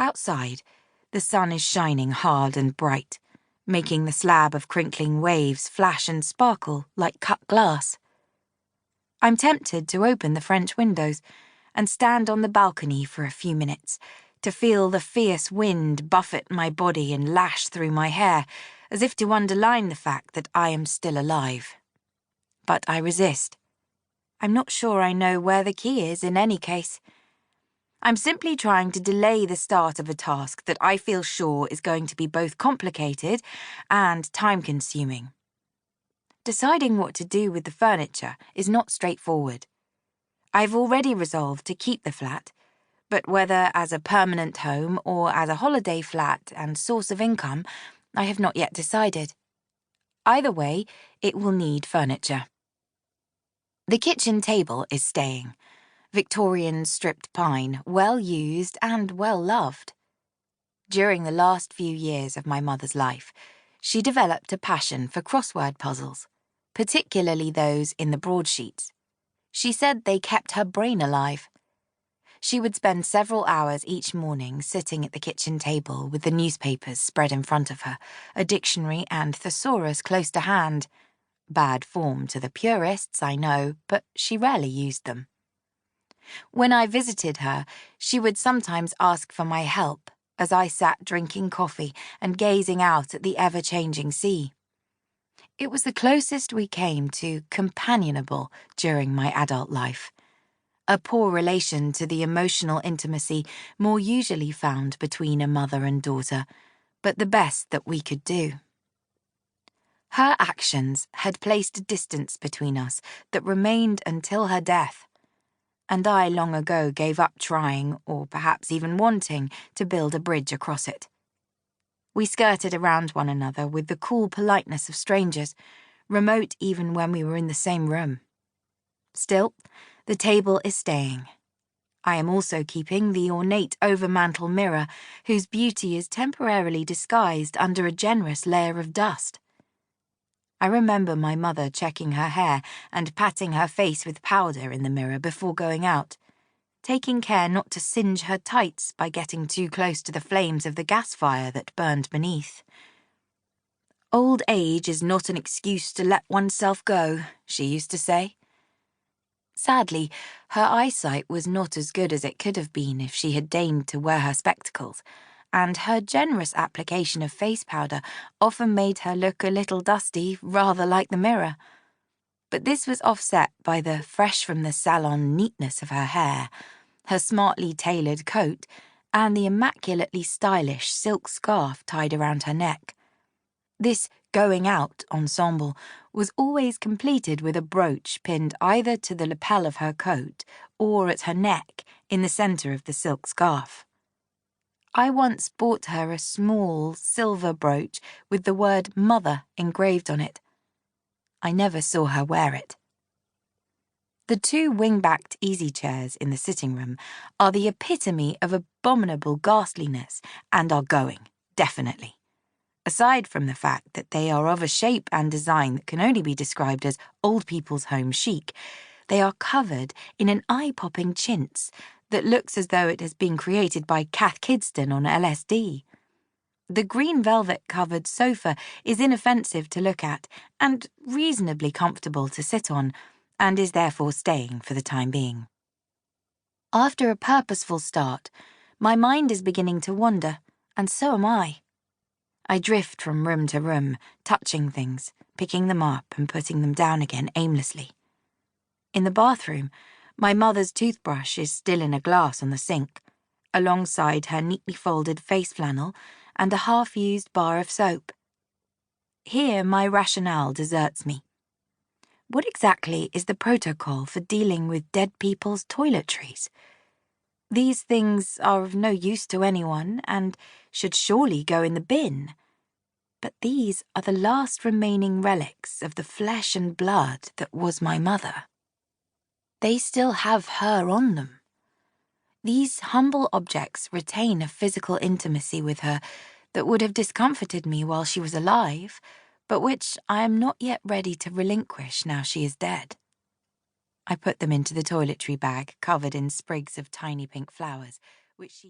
Outside, the sun is shining hard and bright, making the slab of crinkling waves flash and sparkle like cut glass. I'm tempted to open the French windows and stand on the balcony for a few minutes to feel the fierce wind buffet my body and lash through my hair, as if to underline the fact that I am still alive. But I resist. I'm not sure I know where the key is in any case. I'm simply trying to delay the start of a task that I feel sure is going to be both complicated and time-consuming. Deciding what to do with the furniture is not straightforward. I've already resolved to keep the flat, but whether as a permanent home or as a holiday flat and source of income, I have not yet decided. Either way, it will need furniture. The kitchen table is staying. Victorian stripped pine, well used and well loved. During the last few years of my mother's life, she developed a passion for crossword puzzles, particularly those in the broadsheets. She said they kept her brain alive. She would spend several hours each morning sitting at the kitchen table with the newspapers spread in front of her, a dictionary and thesaurus close to hand. Bad form to the purists, I know, but she rarely used them. When I visited her, she would sometimes ask for my help as I sat drinking coffee and gazing out at the ever-changing sea. It was the closest we came to companionable during my adult life, a poor relation to the emotional intimacy more usually found between a mother and daughter, but the best that we could do. Her actions had placed a distance between us that remained until her death, and I long ago gave up trying, or perhaps even wanting, to build a bridge across it. We skirted around one another with the cool politeness of strangers, remote even when we were in the same room. Still, the table is staying. I am also keeping the ornate overmantel mirror, whose beauty is temporarily disguised under a generous layer of dust. I remember my mother checking her hair and patting her face with powder in the mirror before going out, taking care not to singe her tights by getting too close to the flames of the gas fire that burned beneath. Old age is not an excuse to let oneself go, she used to say. Sadly, her eyesight was not as good as it could have been if she had deigned to wear her spectacles, and her generous application of face powder often made her look a little dusty, rather like the mirror. But this was offset by the fresh-from-the-salon neatness of her hair, her smartly tailored coat, and the immaculately stylish silk scarf tied around her neck. This going-out ensemble was always completed with a brooch pinned either to the lapel of her coat or at her neck in the centre of the silk scarf. I once bought her a small silver brooch with the word Mother engraved on it. I never saw her wear it. The two wing-backed easy chairs in the sitting room are the epitome of abominable ghastliness and are going, definitely. Aside from the fact that they are of a shape and design that can only be described as old people's home chic, they are covered in an eye-popping chintz that looks as though it has been created by Kath Kidston on LSD. The green velvet-covered sofa is inoffensive to look at and reasonably comfortable to sit on, and is therefore staying for the time being. After a purposeful start, my mind is beginning to wander, and so am I. I drift from room to room, touching things, picking them up and putting them down again aimlessly. In the bathroom, my mother's toothbrush is still in a glass on the sink, alongside her neatly folded face flannel and a half-used bar of soap. Here my rationale deserts me. What exactly is the protocol for dealing with dead people's toiletries? These things are of no use to anyone and should surely go in the bin. But these are the last remaining relics of the flesh and blood that was my mother. They still have her on them. These humble objects retain a physical intimacy with her that would have discomforted me while she was alive, but which I am not yet ready to relinquish now she is dead. I put them into the toiletry bag covered in sprigs of tiny pink flowers, which she